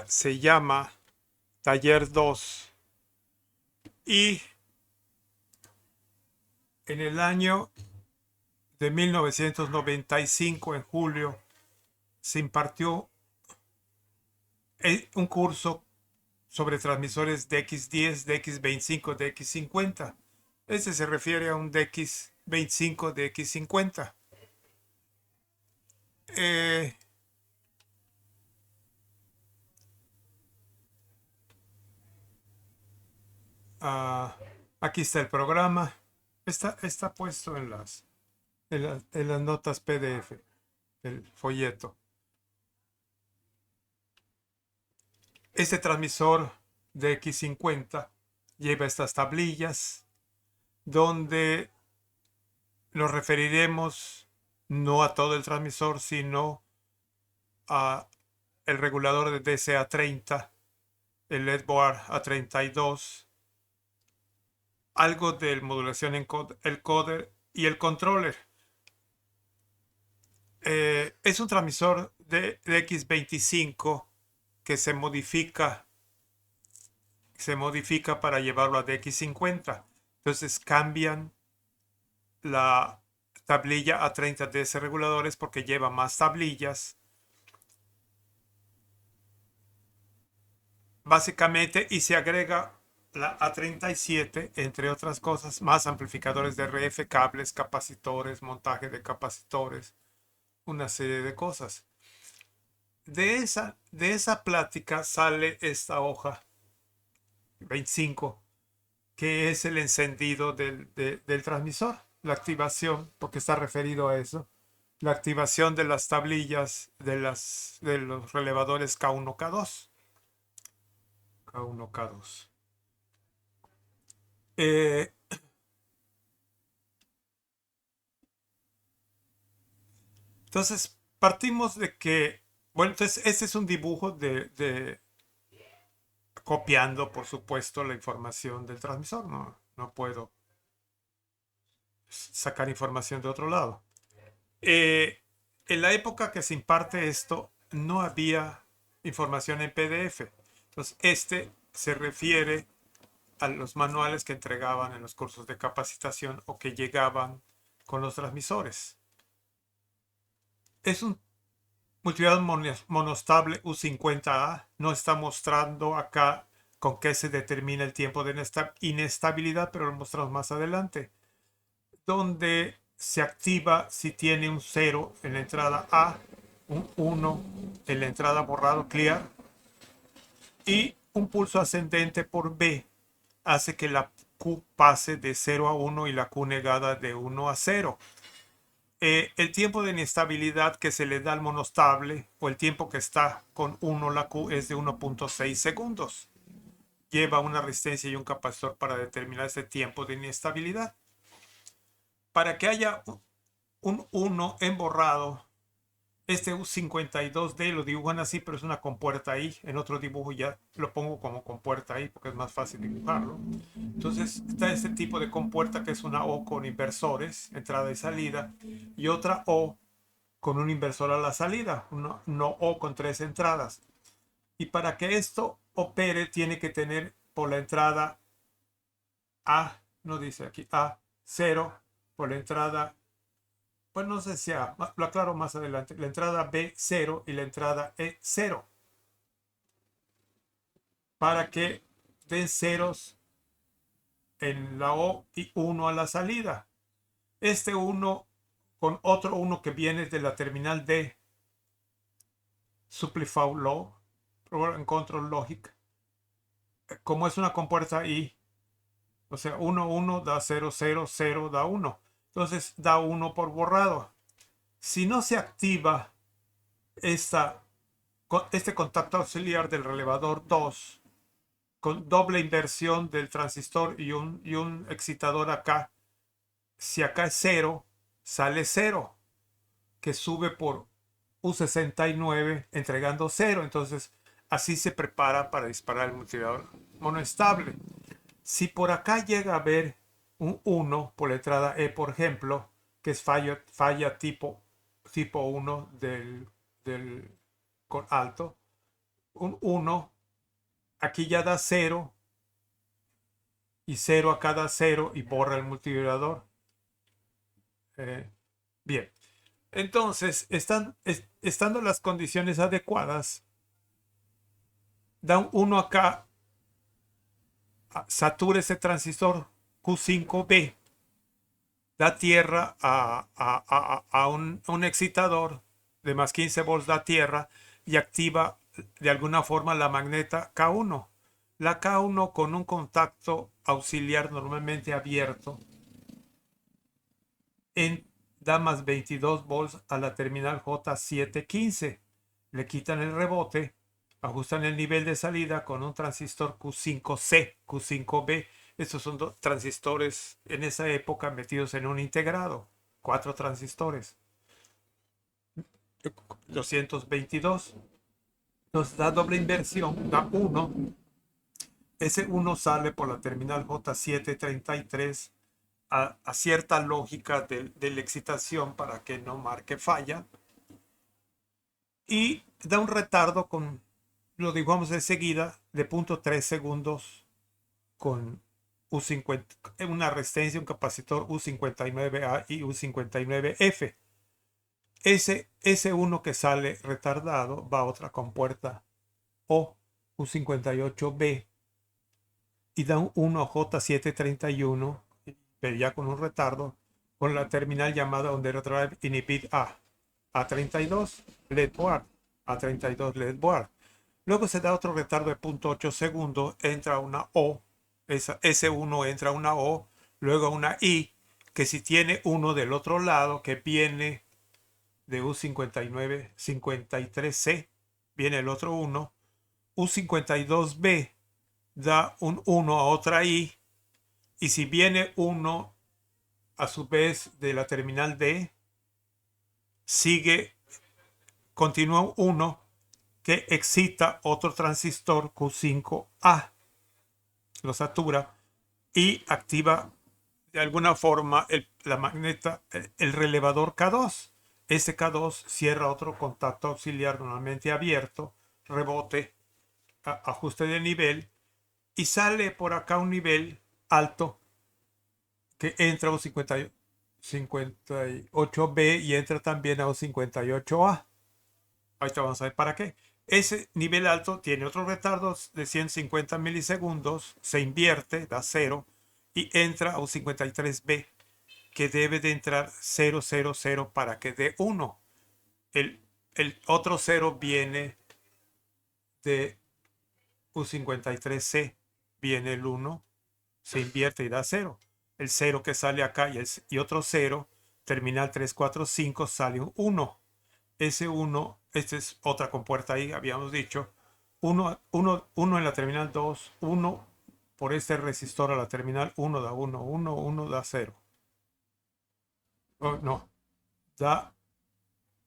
Se llama Taller 2 y en el año de 1995, en julio, se impartió un curso sobre transmisores DX10, DX25, DX50. Este se refiere a un DX25, DX50. Eh, ah, Aquí está el programa. Está puesto en las notas PDF del folleto. Este transmisor de X50 lleva estas tablillas donde nos referiremos no a todo el transmisor, sino a el regulador de DC a 30, el LED-board a 32, algo de modulación el coder y el controller. Es un transmisor de X25 que se modifica para llevarlo a DX50. Entonces cambian la tablilla a 30 de ese reguladores porque lleva más tablillas básicamente, y se agrega la A37, entre otras cosas, más amplificadores de RF, cables, capacitores, montaje de capacitores, una serie de cosas. De esa plática sale esta hoja 25, que es el encendido del transmisor, la activación, porque está referido a eso, la activación de las tablillas de los relevadores K1, K2. K1, K2. Eh, entonces, partimos de que, bueno, entonces este es un dibujo copiando, por supuesto, la información del transmisor. No puedo sacar información de otro lado. Eh, en la época que se imparte esto, no había información en PDF. Entonces, este se refiere a los manuales que entregaban en los cursos de capacitación o que llegaban con los transmisores. Es un multividad monostable U50A. No está mostrando acá con qué se determina el tiempo de inestabilidad, pero lo mostramos más adelante. Donde se activa si tiene un 0 en la entrada A, un 1 en la entrada borrado clear, y un pulso ascendente por B hace que la Q pase de 0 a 1 y la Q negada de 1 a 0. El tiempo de inestabilidad que se le da al monostable, o el tiempo que está con 1 la Q, es de 1.6 segundos. Lleva una resistencia y un capacitor para determinar ese tiempo de inestabilidad. Para que haya un 1 en borrado, este U52D lo dibujan así, pero es una compuerta ahí. En otro dibujo ya lo pongo como compuerta ahí porque es más fácil dibujarlo. Entonces está este tipo de compuerta que es una O con inversores, entrada y salida, y otra O con un inversor a la salida, no O con tres entradas. Y para que esto opere tiene que tener por la entrada A, no dice aquí A, 0, por la entrada, pues no sé si A, lo aclaro más adelante, la entrada B, 0, y la entrada E, 0, para que den ceros en la O y 1 a la salida. Este 1 con otro 1 que viene de la terminal D, Simplify Law, Program Control Logic, como es una compuerta I, o sea, 1, 1 da 0, 0, 0 da 1. Entonces da 1 por borrado. Si no se activa esta, este contacto auxiliar del relevador 2 con doble inversión del transistor y un excitador acá, si acá es 0, sale 0, que sube por U69 entregando 0. Entonces así se prepara para disparar el multiplicador monoestable. Si por acá llega a haber un 1 por la entrada E, por ejemplo, que es falla tipo 1 del con alto, un 1, aquí ya da 0 y 0 acá da 0 y borra el multivibrador. Bien, entonces estando las condiciones adecuadas, da un 1 acá, satura ese transistor Q5B, da tierra a un excitador de más 15 volts, da tierra y activa de alguna forma la magneta K1. La K1 con un contacto auxiliar normalmente abierto en, da más 22 volts a la terminal J715. Le quitan el rebote, ajustan el nivel de salida con un transistor Q5C, Q5B. Estos son dos transistores en esa época metidos en un integrado. 4 transistores. 222. Entonces da doble inversión, da 1. Ese 1 sale por la terminal J733 a cierta lógica de la excitación para que no marque falla. Y da un retardo con, lo dibujamos enseguida, de 0.3 segundos con U50, una resistencia, un capacitor U59A y U59F. Ese uno que sale retardado va a otra compuerta O, U58B, y da un 1J731, pero ya con un retardo, con la terminal llamada Underdrive Inhibit A. A32 LED board, A32 LED board. Luego se da otro retardo de 0.8 segundos, entra una O, ese 1 entra una O, luego una I, que si tiene uno del otro lado que viene de U59, 53C, viene el otro 1, U52B da un 1 a otra I, y si viene uno a su vez de la terminal D, sigue, continúa 1 que excita otro transistor Q5A, lo satura y activa de alguna forma la magneta, el relevador K2. Ese K2 cierra otro contacto auxiliar normalmente abierto, rebote, ajuste de nivel, y sale por acá un nivel alto que entra a un 58B y entra también a un 58A. Ahorita vamos a ver para qué. Ese nivel alto tiene otros retardos de 150 milisegundos, se invierte, da 0 y entra a un 53B, que debe de entrar 0, 0, 0 para que dé 1. El otro 0 viene de U53C, viene el 1, se invierte y da 0. El 0 que sale acá y otro 0, terminal 345, sale un 1. Ese 1, esta es otra compuerta ahí, habíamos dicho. 1 en la terminal 2, 1 por este resistor a la terminal 1 da 1, 1, 1 da 0. Oh, no, da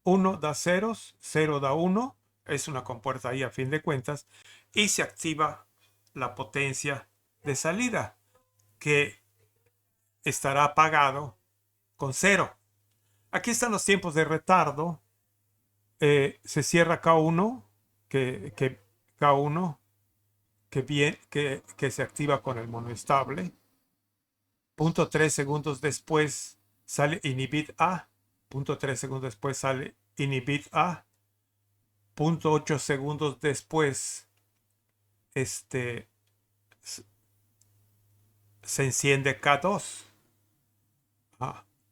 1 da ceros, 0 da 1, es una compuerta ahí a fin de cuentas, y se activa la potencia de salida, que estará apagado con 0. Aquí están los tiempos de retardo. Se cierra K1, K1 que se activa con el monoestable. 0.3 segundos después sale inhibit A. 0.3 segundos después sale inhibit A. 0.8 segundos después se enciende K2.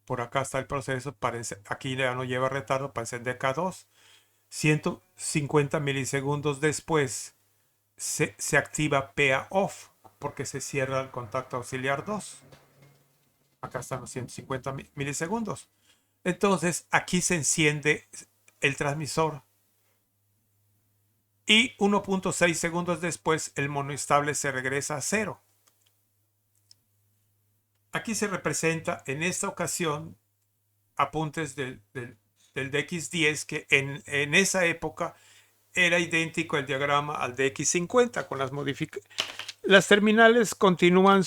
Por acá está el proceso. Aquí ya no lleva retardo para encender K2. 150 milisegundos después se activa PA off porque se cierra el contacto auxiliar 2. Acá están los 150 milisegundos. Entonces aquí se enciende el transmisor y 1.6 segundos después el monoestable se regresa a 0. Aquí se representa en esta ocasión apuntes del DX10, que en esa época era idéntico el diagrama al DX50 con las modificaciones. Las terminales continúan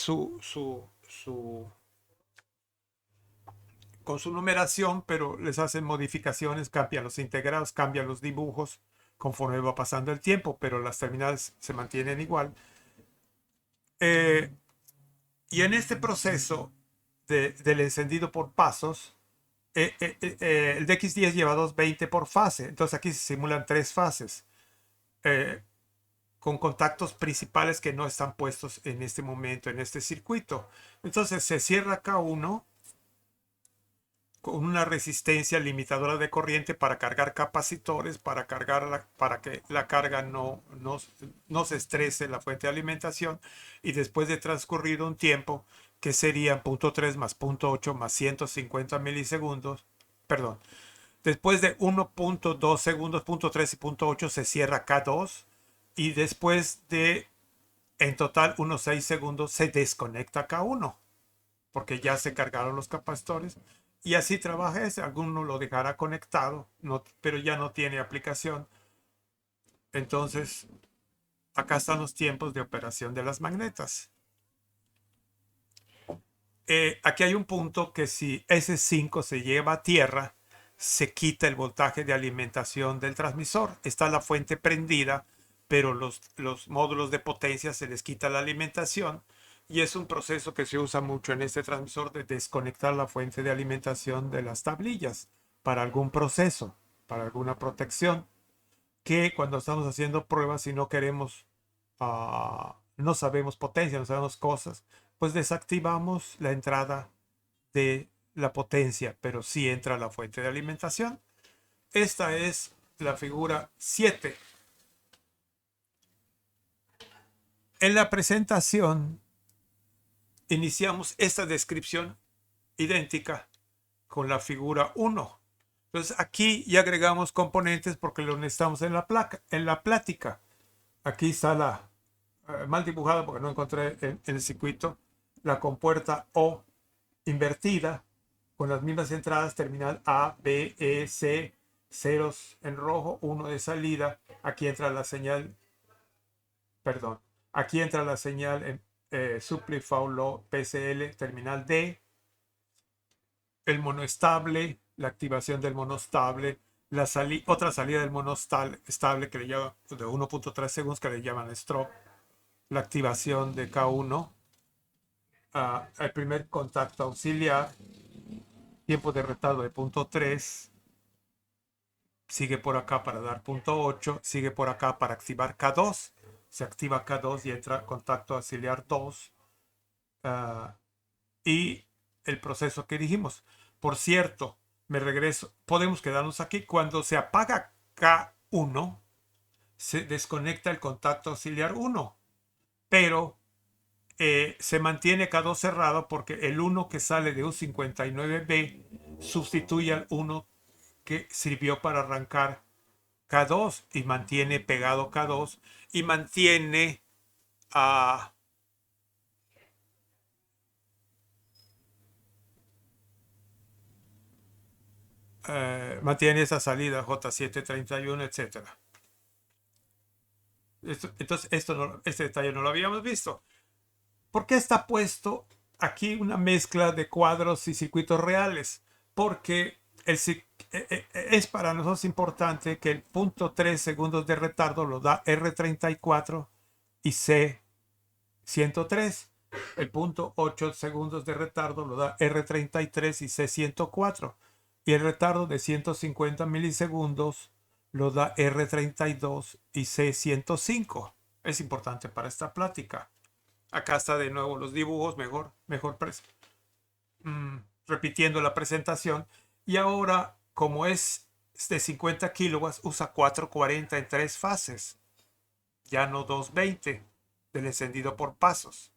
con su numeración, pero les hacen modificaciones, cambian los integrados, cambian los dibujos conforme va pasando el tiempo, pero las terminales se mantienen igual. Y en este proceso del encendido por pasos, el DX10 lleva 220 por fase, entonces aquí se simulan tres fases eh, con contactos principales que no están puestos en este momento en este circuito. Entonces se cierra K1 con una resistencia limitadora de corriente para cargar capacitores, para que la carga no se estrese la fuente de alimentación, y después de transcurrido un tiempo que sería 0.3 más 0.8 más 150 milisegundos, perdón, después de 1.2 segundos, 0.3 y 0.8 se cierra K2, y después de en total unos 6 segundos se desconecta K1 porque ya se cargaron los capacitores, y así trabaja ese. Alguno lo dejará conectado, pero ya no tiene aplicación. Entonces, acá están los tiempos de operación de las magnetas. Aquí hay un punto que si S5 se lleva a tierra, se quita el voltaje de alimentación del transmisor. Está la fuente prendida, pero los módulos de potencia se les quita la alimentación, y es un proceso que se usa mucho en este transmisor de desconectar la fuente de alimentación de las tablillas para algún proceso, para alguna protección, que cuando estamos haciendo pruebas y no queremos, no sabemos potencia, no sabemos cosas, pues desactivamos la entrada de la potencia, pero sí entra la fuente de alimentación. Esta es la figura 7. En la presentación iniciamos esta descripción idéntica con la figura 1. Entonces aquí ya agregamos componentes porque lo necesitamos en la plática. Aquí está la mal dibujada porque no encontré en el circuito la compuerta O invertida con las mismas entradas, terminal A, B, E, C, ceros en rojo, 1 de salida. Aquí entra la señal, perdón, aquí entra la señal en Supply Follow PCL, terminal D, el monoestable, la activación del monoestable, otra salida del monoestable que le llaman de 1.3 segundos que le llaman strobe, la activación de K1, el primer contacto auxiliar, tiempo de retardo de 0.3, sigue por acá para dar 0.8, sigue por acá para activar K2, se activa K2 y entra contacto auxiliar 2, y el proceso que dijimos. Por cierto, me regreso, podemos quedarnos aquí. Cuando se apaga K1, se desconecta el contacto auxiliar 1, pero se mantiene K2 cerrado porque el 1 que sale de U59B sustituye al 1 que sirvió para arrancar K2 y mantiene pegado K2 y mantiene a mantiene esa salida J731, etcétera. Entonces, este detalle no lo habíamos visto. ¿Por qué está puesto aquí una mezcla de cuadros y circuitos reales? Porque es para nosotros importante que el 0.3 segundos de retardo lo da R34 y C103. El 0.8 segundos de retardo lo da R33 y C104. Y el retardo de 150 milisegundos lo da R32 y C105. Es importante para esta plática. Acá está de nuevo los dibujos, mejor repitiendo la presentación. Y ahora, como es de 50 kilowatts, usa 440 en tres fases, ya no 220 del encendido por pasos.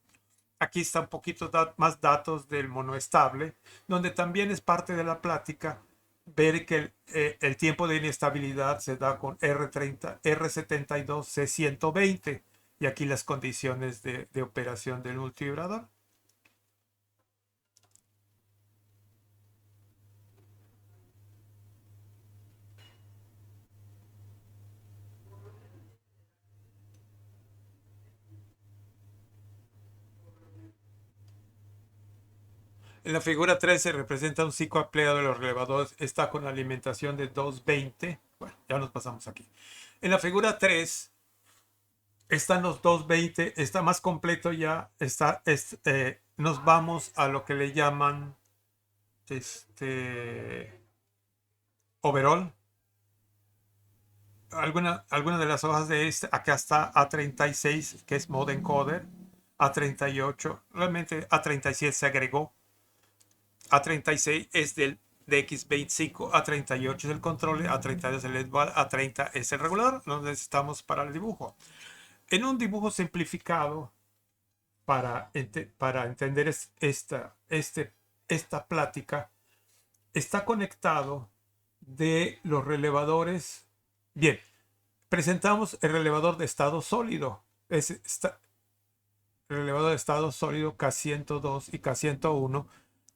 Aquí está un poquito más datos del monoestable, donde también es parte de la plática ver que el tiempo de inestabilidad se da con R30, R72, C120, y aquí las condiciones de operación del multivibrador. En la figura 13 representa un ciclo ampliado de los relevadores. Está con alimentación de 220. Bueno, ya nos pasamos aquí. En la figura 3 están los 220, está más completo ya, nos vamos a lo que le llaman overall. Alguna de las hojas de acá está A36, que es Mode Encoder, A38, realmente A37 se agregó, A36 es del DX25, A38 es el control, A32 es el edval, A30 es el regulador, lo necesitamos para el dibujo. En un dibujo simplificado, para entender esta plática, está conectado de los relevadores. Bien, presentamos el relevador de estado sólido. El relevador de estado sólido K102 y K101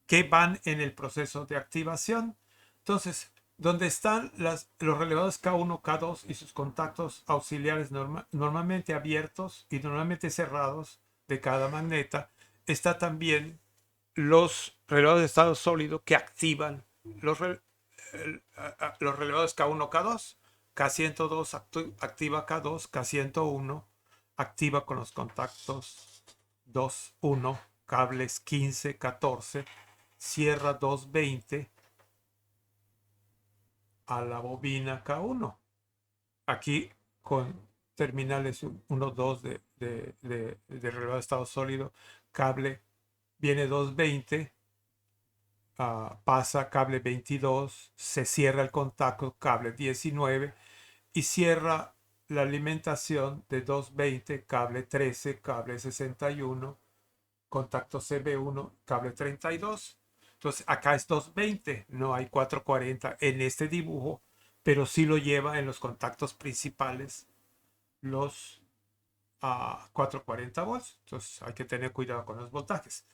que van en el proceso de activación. Entonces, donde están los relevadores K1, K2 y sus contactos auxiliares normalmente abiertos y normalmente cerrados de cada magneta, está también los relevadores de estado sólido que activan los relevadores K1, K2. K102 activa K2, K101 activa con los contactos 2, 1, cables 15, 14, cierra 220 a la bobina K1. Aquí con terminales 1, 2 de relevado de estado sólido, cable viene 220, pasa cable 22, se cierra el contacto cable 19 y cierra la alimentación de 220, cable 13, cable 61, contacto CB1, cable 32. Entonces acá es 220, no hay 440 en este dibujo, pero sí lo lleva en los contactos principales los 440 volts. Entonces hay que tener cuidado con los voltajes.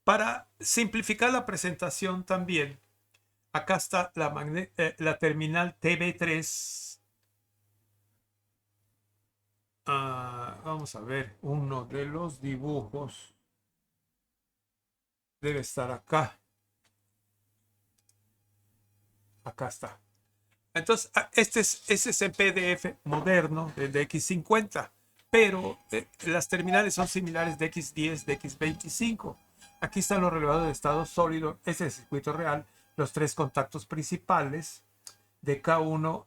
Para simplificar la presentación también, acá está la terminal TB3. Vamos a ver, uno de los dibujos debe estar acá. Acá está. Entonces, este es el PDF moderno del DX50, pero las terminales son similares de X10, de X25. Aquí están los relevadores de estado sólido, este es el circuito real, los tres contactos principales de K1,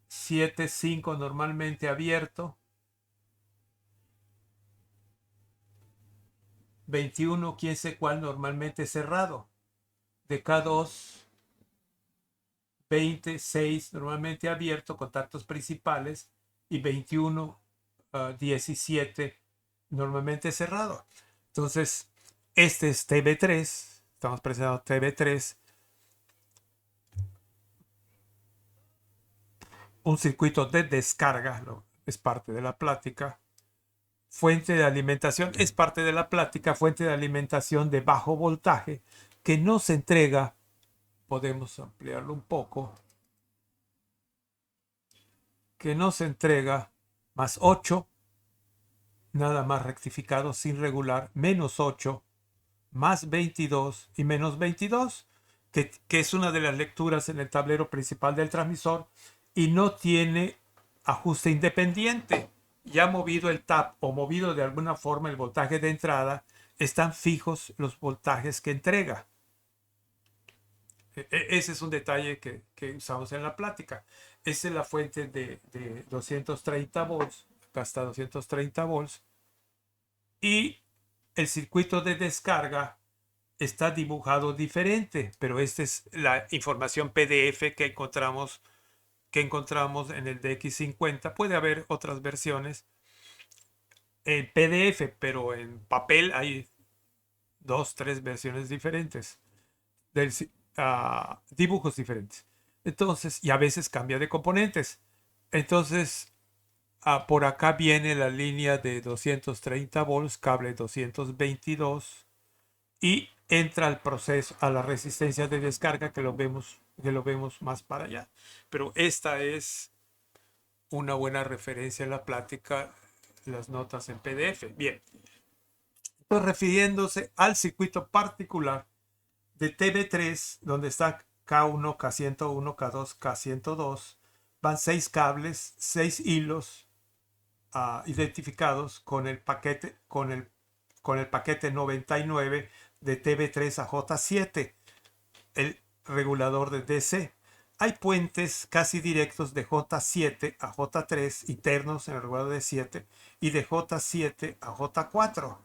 7, 5 normalmente abierto, 21, quién sé cuál normalmente cerrado, de K2, 26 normalmente abierto, contactos principales, y 21, 17 normalmente cerrado. Entonces, este es TB3, estamos presentando TB3, un circuito de descarga, es parte de la plática. Fuente de alimentación es parte de la plática, fuente de alimentación de bajo voltaje que no se entrega. Podemos ampliarlo un poco. Que no se entrega más 8, nada más rectificado sin regular, menos 8, más 22 y menos 22, que es una de las lecturas en el tablero principal del transmisor y no tiene ajuste independiente. Ya movido el tap o movido de alguna forma el voltaje de entrada, están fijos los voltajes que entrega. Ese es un detalle que usamos en la plática. Esa es la fuente de 230 volts, acá está 230 volts, y el circuito de descarga está dibujado diferente, pero esta es la información PDF que encontramos en el DX50. Puede haber otras versiones en PDF, pero en papel hay 2, 3 versiones diferentes, dibujos diferentes. Entonces, y a veces cambia de componentes. Entonces, por acá viene la línea de 230 volts, cable 222, y entra al proceso, a la resistencia de descarga que lo vemos más para allá. Pero esta es una buena referencia en la plática, las notas en PDF. Bien. Entonces, refiriéndose al circuito particular de TB3, donde está K1, K101, K2, K102, van 6 cables, 6 hilos identificados con el paquete, con el paquete 99 de TB3 a J7, el regulador de DC. Hay puentes casi directos de J7 a J3 internos en el regulador de 7 y de J7 a J4.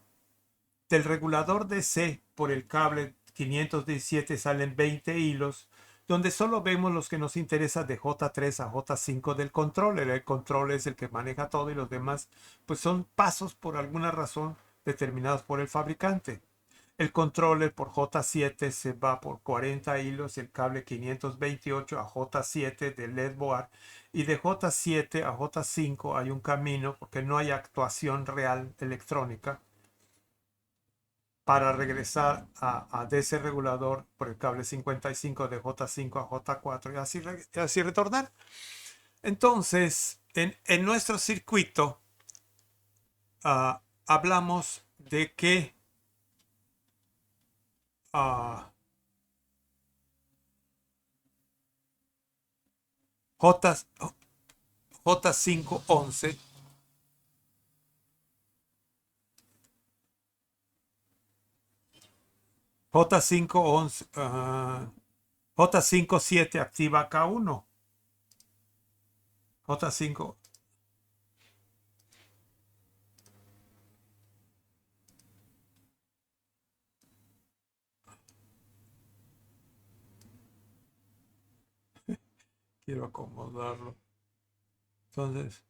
Del regulador DC por el cable 517 salen 20 hilos, donde solo vemos los que nos interesan de J3 a J5 del controller. El controller es el que maneja todo y los demás pues son pasos por alguna razón determinados por el fabricante. El controller por J7 se va por 40 hilos, el cable 528 a J7 del LED board, y de J7 a J5 hay un camino porque no hay actuación real electrónica para regresar a DC regulador por el cable 55 de J5 a J4 y así retornar. Entonces, en nuestro circuito hablamos de que J511 J511 J57 activa K1. J5 quiero acomodarlo. Entonces,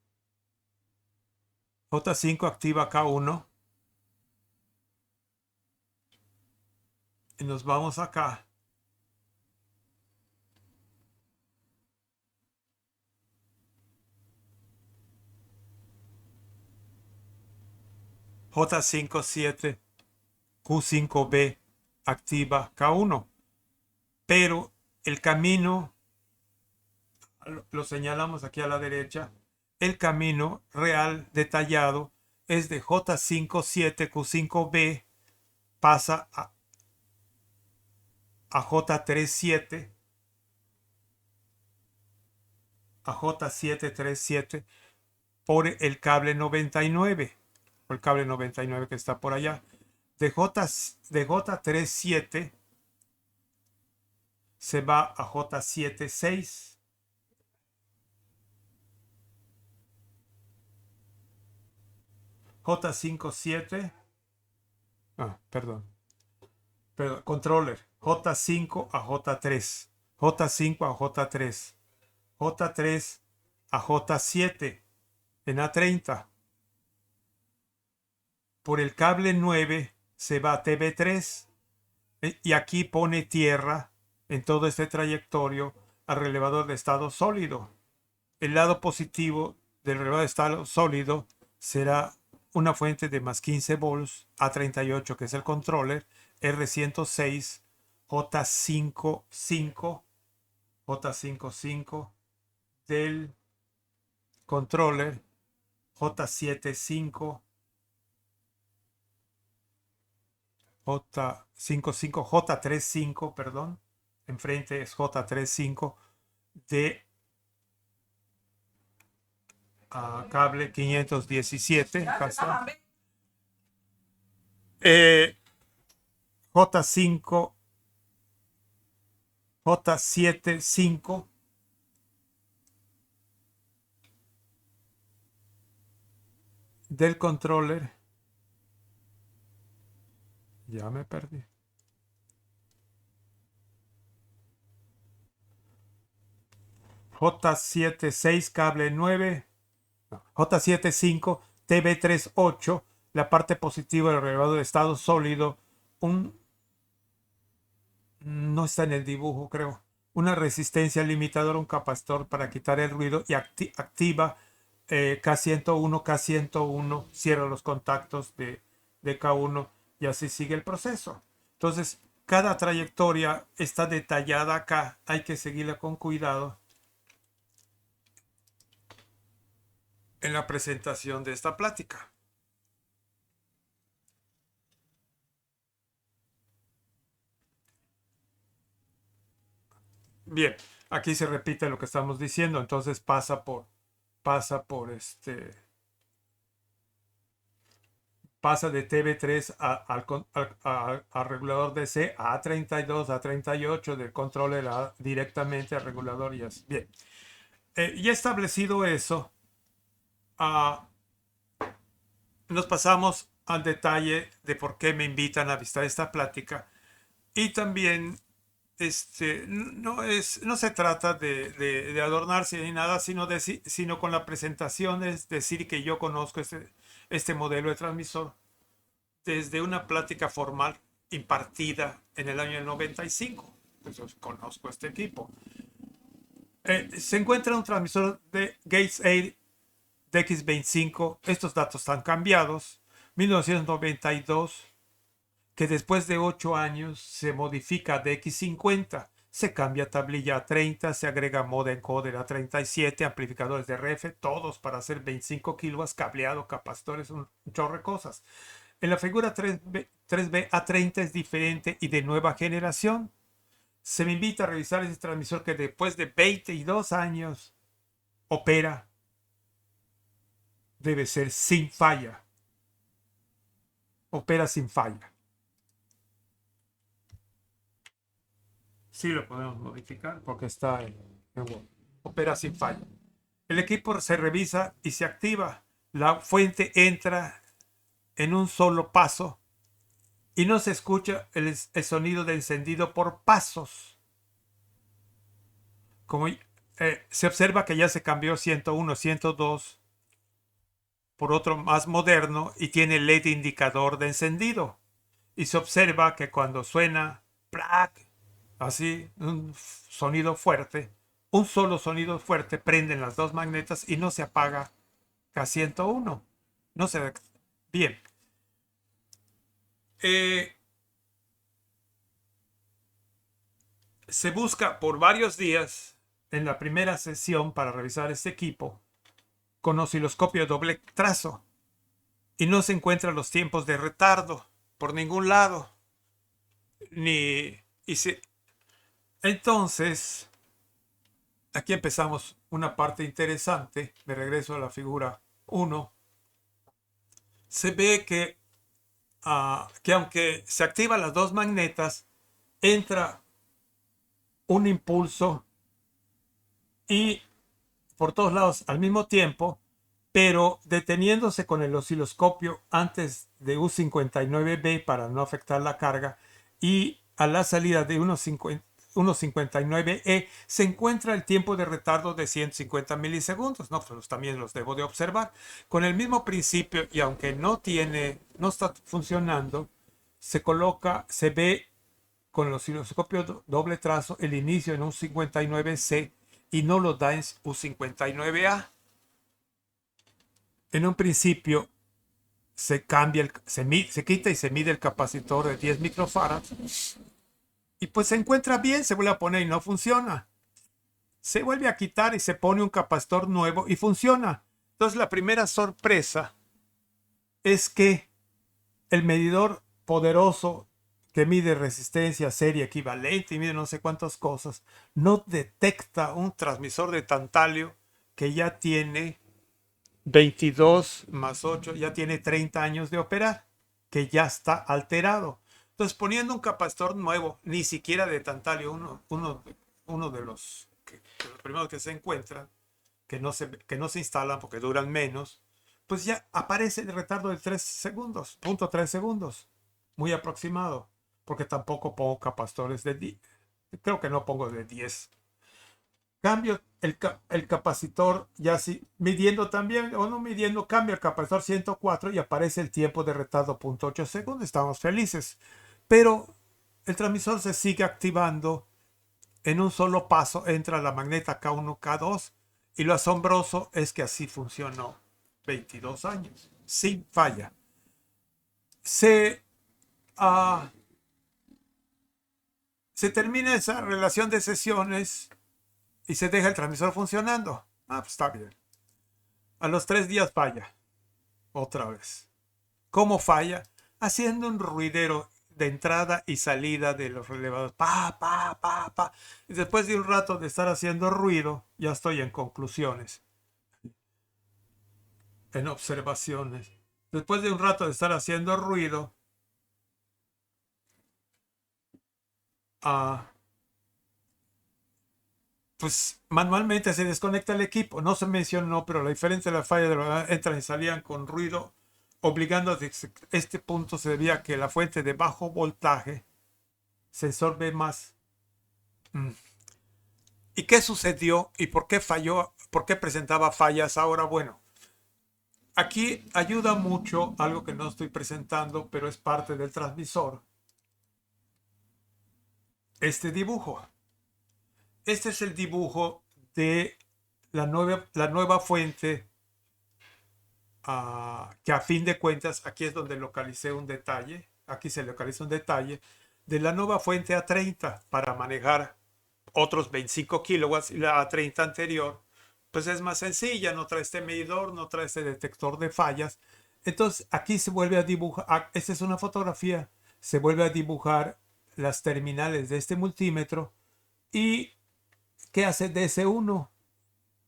J5 activa K1 y nos vamos acá. J57 Q5B activa K1, pero el camino lo señalamos aquí a la derecha. El camino real detallado es de J57 Q5B, pasa a J37 a J737 por el cable 99, por el cable 99 que está por allá. De J37 se va a J76. J57, perdón, controller, J5 a J3, J5 a J3, J3 a J7 en A30. Por el cable 9 se va a TB3 y aquí pone tierra en todo este trayectorio al relevador de estado sólido. El lado positivo del relevador de estado sólido será una fuente de más 15 volts A38, que es el controller, R106, J55 del controller, J75, J35, perdón, enfrente es J35 de cable 517. J5, J75 del controller. Ya me perdí. J76 cable 9, no, J75 TB38, la parte positiva del relevador de estado sólido, no está en el dibujo, creo, una resistencia limitadora, un capacitor para quitar el ruido y activa K101, K101, cierra los contactos de K1 y así sigue el proceso. Entonces, cada trayectoria está detallada acá, hay que seguirla con cuidado en la presentación de esta plática. Bien, aquí se repite lo que estamos diciendo, entonces pasa de TV3 al regulador DC a A32, a 38 del controller directamente al regulador y así. Bien, ya establecido eso, ah, nos pasamos al detalle de por qué me invitan a visitar esta plática y también no se trata de adornarse ni nada, sino con la presentación es decir que yo conozco este modelo de transmisor desde una plática formal impartida en el año 95. Entonces, conozco este equipo. Se encuentra un transmisor de Gates 8 DX25. Estos datos están cambiados. 1992, que después de 8 años se modifica a DX50. Se cambia tablilla a 30, se agrega modem encoder a 37, amplificadores de RF, todos para hacer 25 kilovatios, cableado, capacitores, un chorro de cosas. En la figura 3B a 30 es diferente y de nueva generación. Se me invita a revisar ese transmisor que después de 22 años opera. Debe ser sin falla. Opera sin falla. Sí lo podemos modificar porque está en Word. Opera sin falla. El equipo se revisa y se activa. La fuente entra en un solo paso y no se escucha el sonido de encendido por pasos. Como se observa que ya se cambió 101, 102 por otro más moderno y tiene LED indicador de encendido. Y se observa que cuando suena ¡plac! Así, un sonido fuerte, un solo sonido fuerte, prenden las dos magnetas y no se apaga K101. No se... Bien. Se busca por varios días en la primera sesión para revisar este equipo con osciloscopio de doble trazo y no se encuentran los tiempos de retardo por ningún lado. Entonces, aquí empezamos una parte interesante. Me regreso a la figura 1. Se ve que aunque se activan las dos magnetas, entra un impulso y por todos lados al mismo tiempo, pero deteniéndose con el osciloscopio antes de U59B para no afectar la carga y a la salida de 159E se encuentra el tiempo de retardo de 150 milisegundos. No, pues también los debo de observar. Con el mismo principio y aunque no está funcionando, se ve con el osciloscopio doble trazo el inicio en un 59C y no lo da en U59A. En un principio se quita y se mide el capacitor de 10 microfarads y pues se encuentra bien, se vuelve a poner y no funciona. Se vuelve a quitar y se pone un capacitor nuevo y funciona. Entonces la primera sorpresa es que el medidor poderoso que mide resistencia, serie equivalente y mide no sé cuántas cosas, no detecta un transmisor de tantalio que ya tiene 22 más 8, ya tiene 30 años de operar, que ya está alterado. Entonces, poniendo un capacitor nuevo, ni siquiera de tantalio, uno de los primeros que se encuentran, que no se instalan porque duran menos, pues ya aparece el retardo de 3 segundos, 0.3 segundos, muy aproximado, porque tampoco pongo capacitores de 10, creo que no pongo de 10. Cambio el capacitor, ya si midiendo también o no midiendo, cambio el capacitor 104 y aparece el tiempo de retardo 0.8 segundos. Estamos felices. Pero el transmisor se sigue activando en un solo paso, entra la magneta K1, K2 y lo asombroso es que así funcionó 22 años, sin falla. Se termina esa relación de sesiones y se deja el transmisor funcionando. Pues está bien. A los 3 días falla. Otra vez. ¿Cómo falla? Haciendo un ruidero de entrada y salida de los relevadores. Pa, pa, pa, pa. Y después de un rato de estar haciendo ruido, ya estoy en conclusiones, en observaciones. Después de un rato de estar haciendo ruido, ah, pues manualmente se desconecta el equipo. No se mencionó, pero la diferencia de la falla de los entran y salían con ruido, obligando a que este punto se debía a que la fuente de bajo voltaje, sensor B más. ¿Y qué sucedió? ¿Y por qué falló? ¿Por qué presentaba fallas ahora? Bueno, aquí ayuda mucho algo que no estoy presentando, pero es parte del transmisor. Este dibujo. Este es el dibujo de la nueva fuente, que a fin de cuentas, aquí es donde localicé un detalle, aquí se localiza un detalle, de la nueva fuente A30 para manejar otros 25 kilowatts, y la A30 anterior, pues es más sencilla, no trae este medidor, no trae este detector de fallas. Entonces aquí se vuelve a dibujar, esta es una fotografía, se vuelve a dibujar las terminales de este multímetro. ¿Y qué hace DS1?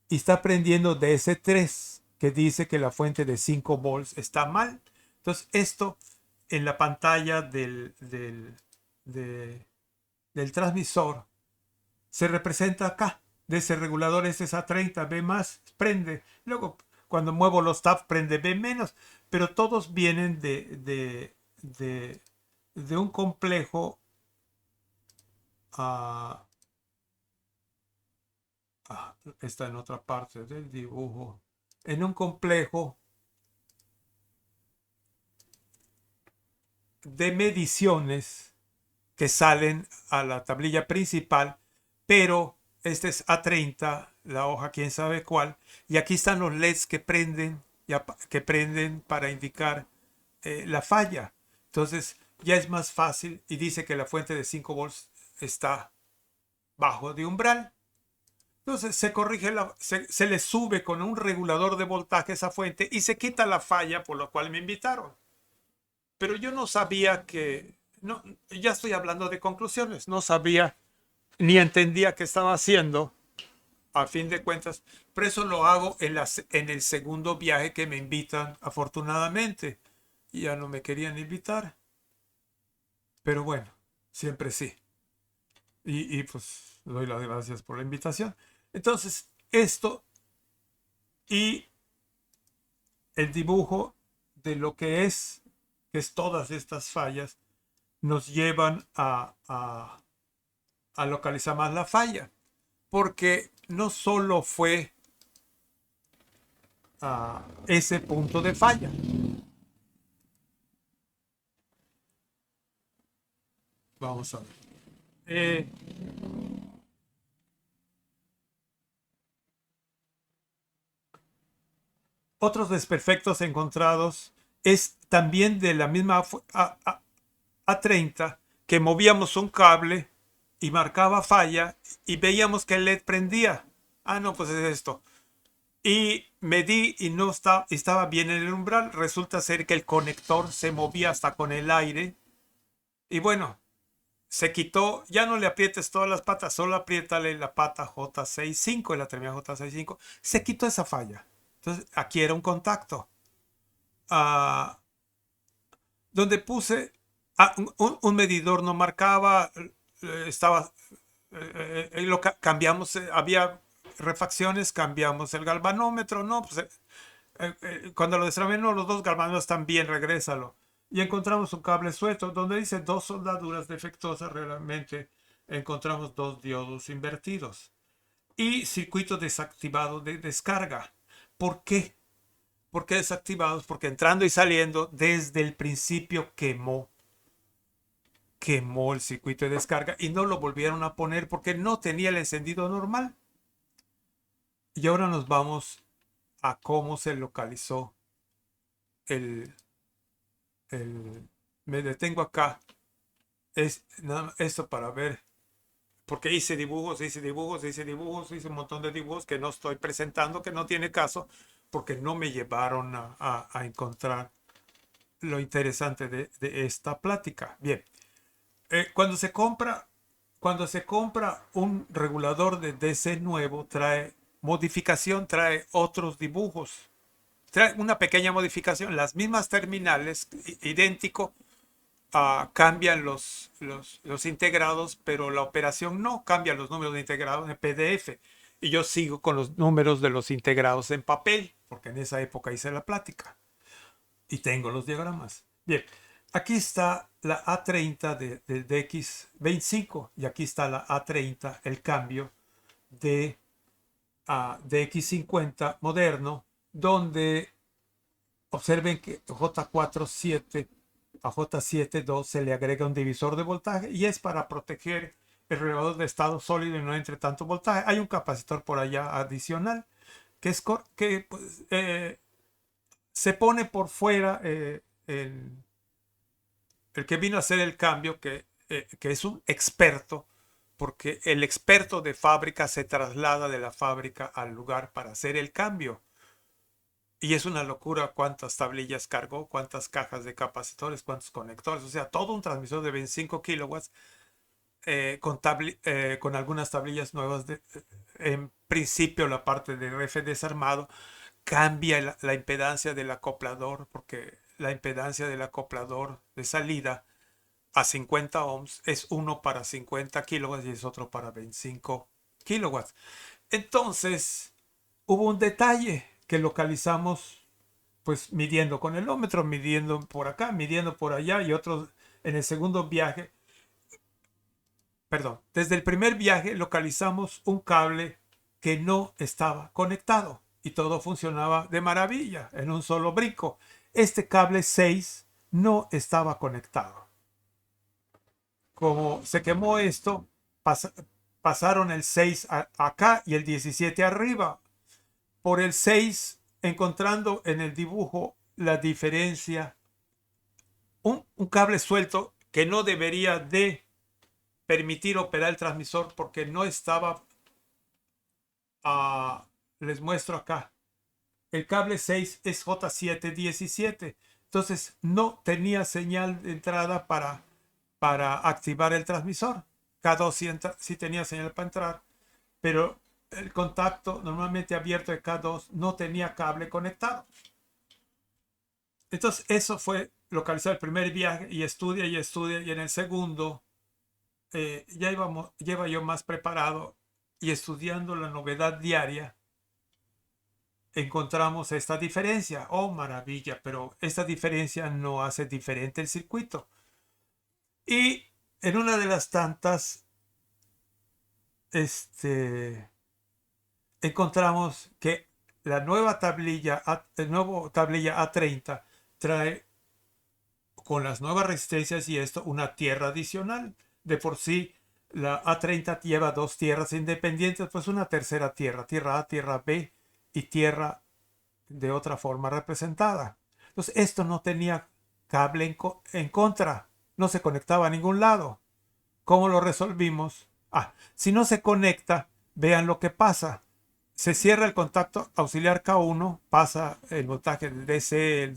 Y está prendiendo DS3, que dice que la fuente de 5 volts está mal. Entonces esto en la pantalla del transmisor se representa acá. De ese regulador ese es A30, B más, prende. Luego cuando muevo los tabs prende B menos. Pero todos vienen de un complejo. Está en otra parte del dibujo. En un complejo de mediciones que salen a la tablilla principal, pero este es A30, la hoja quién sabe cuál, y aquí están los LEDs que prenden para indicar la falla. Entonces ya es más fácil y dice que la fuente de 5 volts está bajo de umbral. Entonces se corrige, se le sube con un regulador de voltaje a esa fuente y se quita la falla por la cual me invitaron. Pero yo no sabía que, no, ya estoy hablando de conclusiones, no sabía ni entendía qué estaba haciendo a fin de cuentas. Por eso lo hago en el segundo viaje que me invitan, afortunadamente. Y ya no me querían invitar. Pero bueno, siempre sí. Y pues doy las gracias por la invitación. Entonces, esto y el dibujo de lo que es todas estas fallas, nos llevan a localizar más la falla. Porque no solo fue ese punto de falla. Vamos a ver. Otros desperfectos encontrados es también de la misma A30, que movíamos un cable y marcaba falla y veíamos que el LED prendía. Ah, no, pues es esto. Y medí y no estaba bien en el umbral. Resulta ser que el conector se movía hasta con el aire. Y bueno, se quitó. Ya no le aprietes todas las patas, solo apriétale la pata J65 y la terminal J65. Se quitó esa falla. Entonces aquí era un contacto. Ah, donde puse un medidor no marcaba, estaba, cambiamos, había refacciones, cambiamos el galvanómetro, no, pues cuando lo destrabé, no, los dos galvanómetros están bien, regrésalo. Y encontramos un cable suelto donde dice 2 soldaduras defectuosas, realmente encontramos 2 diodos invertidos. Y circuito desactivado de descarga. ¿Por qué? ¿Por qué desactivados? Porque entrando y saliendo desde el principio quemó el circuito de descarga y no lo volvieron a poner porque no tenía el encendido normal. Y ahora nos vamos a cómo se localizó el, me detengo acá. Es esto para ver, porque hice dibujos, hice un montón de dibujos que no estoy presentando, que no tiene caso, porque no me llevaron a encontrar lo interesante de esta plática. Bien, Cuando se compra un regulador de DC nuevo, trae modificación, trae otros dibujos, trae una pequeña modificación, las mismas terminales, idéntico, cambian los integrados, pero la operación no cambia los números de integrados en PDF. Y yo sigo con los números de los integrados en papel, porque en esa época hice la plática y tengo los diagramas. Bien, aquí está la A30 del DX25 y aquí está la A30, el cambio de DX50 moderno, donde observen que J47 a J72 se le agrega un divisor de voltaje y es para proteger el regulador de estado sólido y no entre tanto voltaje. Hay un capacitor por allá adicional que, pues, se pone por fuera el que vino a hacer el cambio, que es un experto, porque el experto de fábrica se traslada de la fábrica al lugar para hacer el cambio. Y es una locura cuántas tablillas cargó, cuántas cajas de capacitores, cuántos conectores. O sea, todo un transmisor de 25 kilowatts con algunas tablillas nuevas. En principio, la parte de RF desarmado cambia la impedancia del acoplador, porque la impedancia del acoplador de salida a 50 ohms es uno para 50 kilowatts y es otro para 25 kilowatts. Entonces, hubo un detalle que localizamos pues midiendo con el ómetro, midiendo por acá, midiendo por allá y otros en el segundo viaje. Perdón, desde el primer viaje localizamos un cable que no estaba conectado y todo funcionaba de maravilla en un solo brinco. Este cable 6 no estaba conectado. Como se quemó esto, pasaron el 6 acá y el 17 arriba. Por el 6, encontrando en el dibujo la diferencia, un cable suelto que no debería de permitir operar el transmisor porque no estaba, les muestro acá, el cable 6 es J717, entonces no tenía señal de entrada para activar el transmisor. K2 sí tenía señal para entrar, pero el contacto normalmente abierto de K2 no tenía cable conectado. Entonces eso fue localizar el primer viaje y estudia y en el segundo lleva yo más preparado y estudiando la novedad diaria encontramos esta diferencia. Oh, maravilla, pero esta diferencia no hace diferente el circuito. Y en una de las tantas encontramos que la nueva tablilla, el nuevo tablilla A30 trae con las nuevas resistencias y esto una tierra adicional. De por sí la A30 lleva dos tierras independientes, pues una tercera tierra, tierra A, tierra B y tierra de otra forma representada. Entonces esto no tenía cable en contra, no se conectaba a ningún lado. ¿Cómo lo resolvimos? Si no se conecta, vean lo que pasa. Se cierra el contacto auxiliar K1, pasa el voltaje del DC,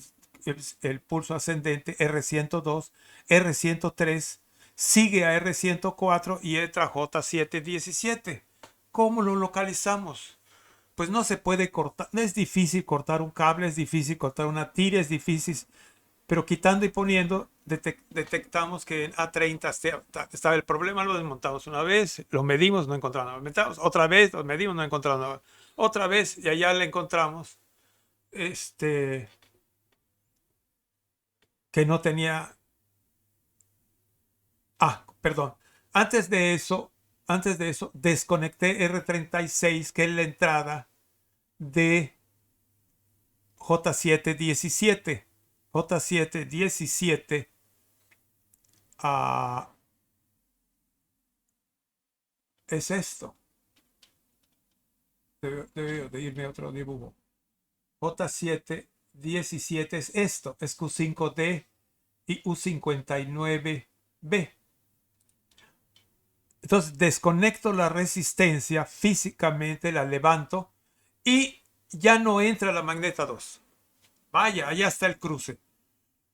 el pulso ascendente R102, R103, sigue a R104 y entra J717. ¿Cómo lo localizamos? Pues no se puede cortar, es difícil cortar un cable, es difícil cortar una tira, es difícil, pero quitando y poniendo detectamos que en A30 estaba el problema, lo desmontamos una vez, lo medimos, no encontramos nada, lo metamos otra vez, lo medimos, no encontramos nada, otra vez y allá le encontramos que no tenía, perdón, antes de eso desconecté R36, que es la entrada de J717. J717 es esto. Debe de irme a otro dibujo. J717 es esto, es Q5D y U59B. Entonces desconecto la resistencia físicamente, la levanto y ya no entra la magneta 2. Vaya, allá está el cruce.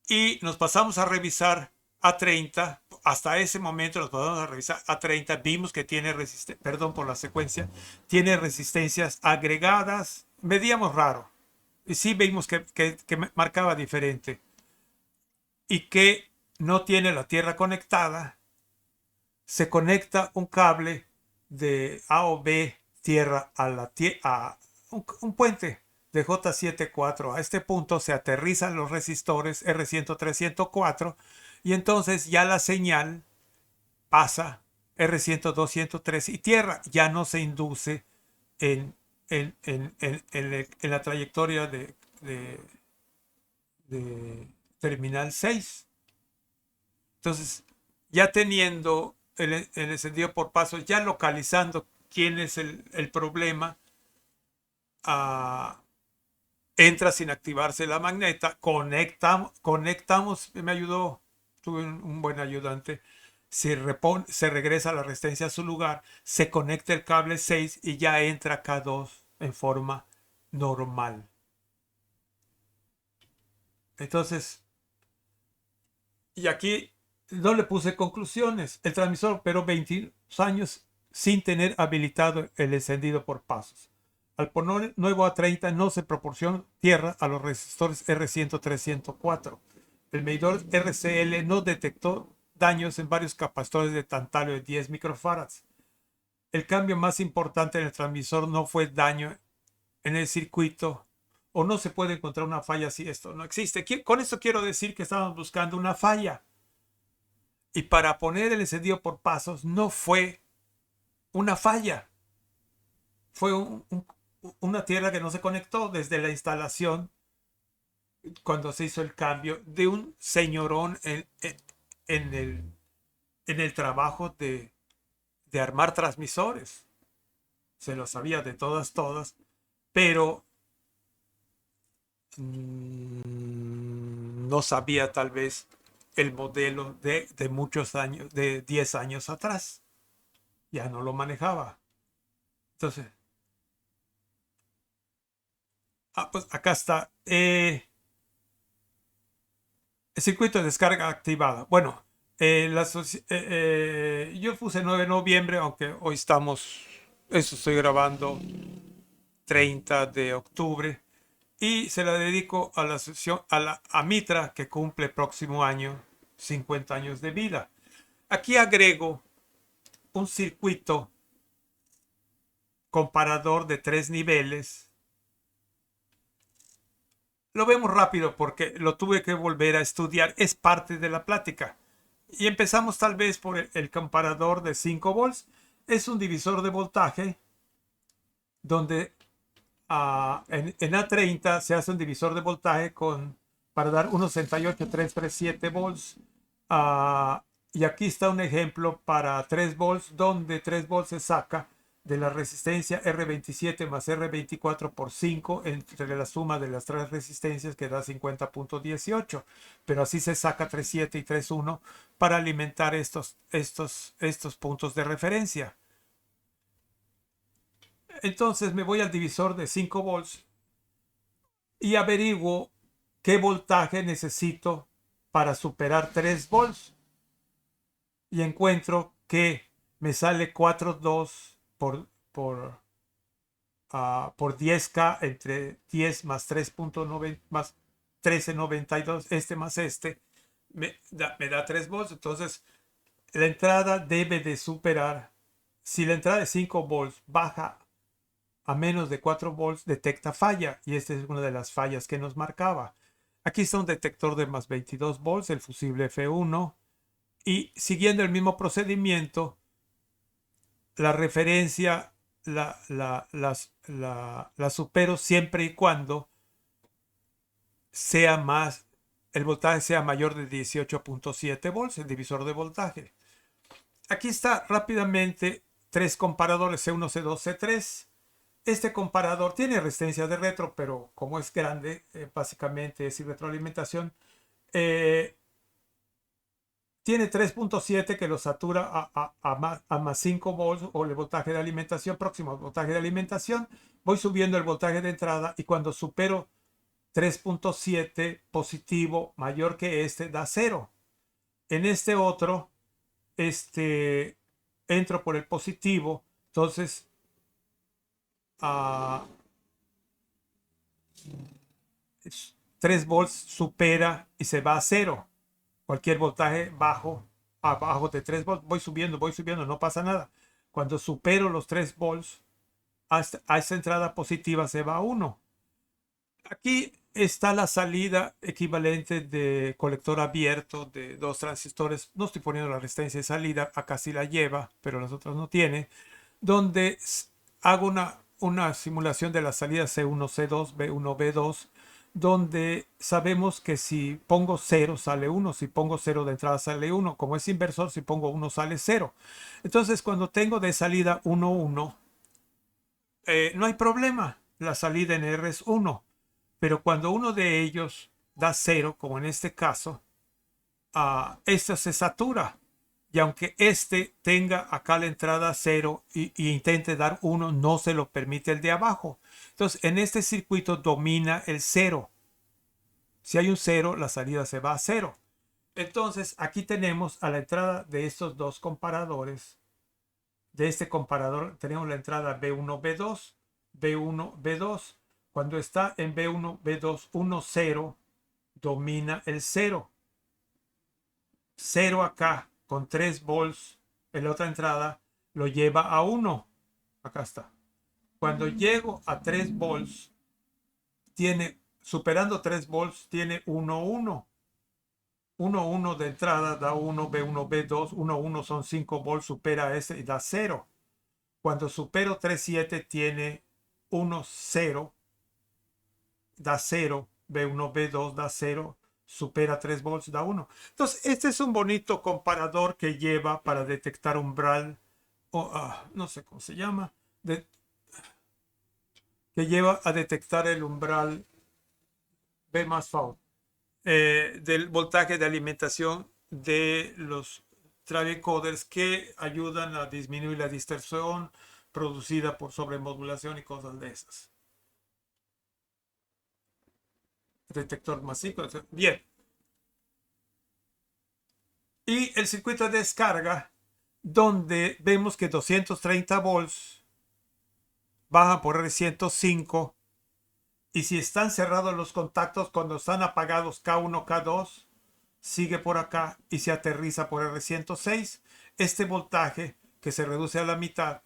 Y nos pasamos a revisar A30, hasta ese momento nos podemos revisar A30, vimos que tiene resistencia, perdón por la secuencia, tiene resistencias agregadas, medíamos raro, y sí vimos que marcaba diferente, y que no tiene la tierra conectada. Se conecta un cable de A o B tierra a un puente de J74. A este punto se aterrizan los resistores R103, 104 y entonces ya la señal pasa R102, 103 y tierra. Ya no se induce en, en la trayectoria de terminal 6. Entonces, ya teniendo el encendido por pasos, ya localizando quién es el problema, ah, entra sin activarse la magneta, conectamos, me ayudó, tuve un buen ayudante, se regresa la resistencia a su lugar, se conecta el cable 6 y ya entra K2 en forma normal. Entonces, y aquí no le puse conclusiones. El transmisor operó 22 años sin tener habilitado el encendido por pasos. Al poner nuevo A30 no se proporciona tierra a los resistores R103, 104. El medidor RCL no detectó daños en varios capacitores de tantalio de 10 microfarads. El cambio más importante en el transmisor no fue daño en el circuito o no se puede encontrar una falla si esto no existe. Con esto quiero decir que estamos buscando una falla. Y para poner el encendido por pasos no fue una falla. Fue una tierra que no se conectó desde la instalación cuando se hizo el cambio de un señorón en el trabajo de armar transmisores. Se lo sabía de todas, pero no sabía tal vez el modelo de muchos años, de 10 años atrás. Ya no lo manejaba. Entonces, pues acá está. El circuito de descarga activada. Bueno, yo puse 9 de noviembre, aunque hoy estamos, eso estoy grabando 30 de octubre. Y se la dedico a la asociación, a Mitra, que cumple el próximo año 50 años de vida. Aquí agrego un circuito comparador de 3 niveles. Lo vemos rápido porque lo tuve que volver a estudiar. Es parte de la plática. Y empezamos tal vez por el comparador de 5 volts. Es un divisor de voltaje donde en A30 se hace un divisor de voltaje para dar 1.68.337 volts. Y aquí está un ejemplo para 3 volts, donde 3 volts se saca de la resistencia R27 más R24 por 5 entre la suma de las tres resistencias que da 50.18. Pero así se saca 3.7 y 3.1 para alimentar estos puntos de referencia. Entonces me voy al divisor de 5 volts y averiguo qué voltaje necesito para superar 3 volts. Y encuentro que me sale 4.2 por 10K entre 10 más 3.9 más 13.92, más me da 3 volts. Entonces la entrada debe de superar, si la entrada de 5 volts baja a menos de 4 volts, detecta falla, y esta es una de las fallas que nos marcaba. Aquí está un detector de más 22 volts, el fusible F1, y siguiendo el mismo procedimiento, la referencia la supero siempre y cuando el voltaje sea mayor de 18.7 volts, el divisor de voltaje. Aquí está rápidamente 3 comparadores, C1, C2, C3. Este comparador tiene resistencia de retro, pero como es grande, básicamente es sin retroalimentación. Tiene 3.7 que lo satura a más 5 volts o el voltaje de alimentación próximo al voltaje de alimentación. Voy subiendo el voltaje de entrada y cuando supero 3.7 positivo mayor que este da 0. En este otro, entro por el positivo, entonces 3 volts supera y se va a cero. Cualquier voltaje bajo, abajo de 3 volts, voy subiendo, no pasa nada. Cuando supero los 3 volts, a esta entrada positiva se va a 1. Aquí está la salida equivalente de colector abierto de 2 transistores. No estoy poniendo la resistencia de salida, acá sí la lleva, pero las otras no tiene. Donde hago una simulación de la salida C1, C2, B1, B2, donde sabemos que si pongo 0 sale 1, si pongo 0 de entrada sale 1, como es inversor, si pongo 1 sale 0. Entonces cuando tengo de salida 1, 1, no hay problema, la salida en R es 1, pero cuando uno de ellos da 0, como en este caso, esta se satura. Y aunque este tenga acá la entrada 0 y intente dar 1, no se lo permite el de abajo. Entonces, en este circuito domina el 0. Si hay un 0, la salida se va a 0. Entonces, aquí tenemos a la entrada de estos dos comparadores. De este comparador tenemos la entrada B1, B2, B1, B2. Cuando está en B1, B2, 1, 0, domina el 0. 0 acá con 3 volts en la otra entrada lo lleva a 1. Acá está. Cuando llego a 3 volts, superando 3 volts, tiene 1, 1. 1, 1 de entrada da 1, B1, B2. 1, 1 son 5 volts, supera ese y da 0. Cuando supero 3, 7 tiene 1, 0, da 0. B1, B2 da 0. Supera 3 volts, da 1. Entonces, este es un bonito comparador que lleva para detectar umbral, o no sé cómo se llama, que lleva a detectar el umbral B más FAU, del voltaje de alimentación de los travecoders, que ayudan a disminuir la distorsión producida por sobremodulación y cosas de esas. Detector masivo. Bien. Y el circuito de descarga, donde vemos que 230 volts bajan por R105, y si están cerrados los contactos, cuando están apagados K1, K2, sigue por acá y se aterriza por R106. Este voltaje, que se reduce a la mitad,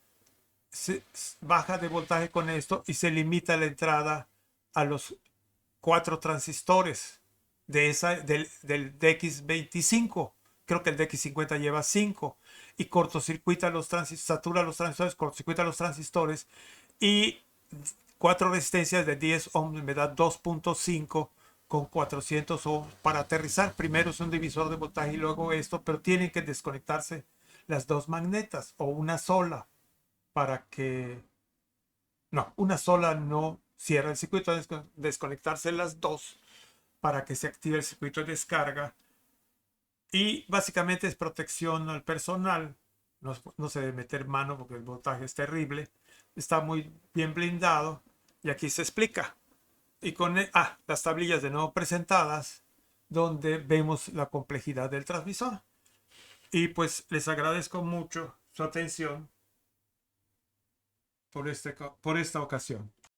se baja de voltaje con esto y se limita la entrada a los 4 transistores del DX25. Creo que el DX50 lleva 5, y cortocircuita los transistores, satura los transistores, cortocircuita los transistores, y 4 resistencias de 10 ohms me da 2.5 con 400 ohms para aterrizar. Primero es un divisor de voltaje y luego esto, pero tienen que desconectarse las dos magnetas, o una sola, para que... No, una sola no cierra el circuito, desconectarse las dos para que se active el circuito de descarga. Y básicamente es protección al personal. No se debe meter mano porque el voltaje es terrible. Está muy bien blindado. Y aquí se explica. Y con las tablillas de nuevo presentadas, donde vemos la complejidad del transmisor. Y pues les agradezco mucho su atención por esta ocasión.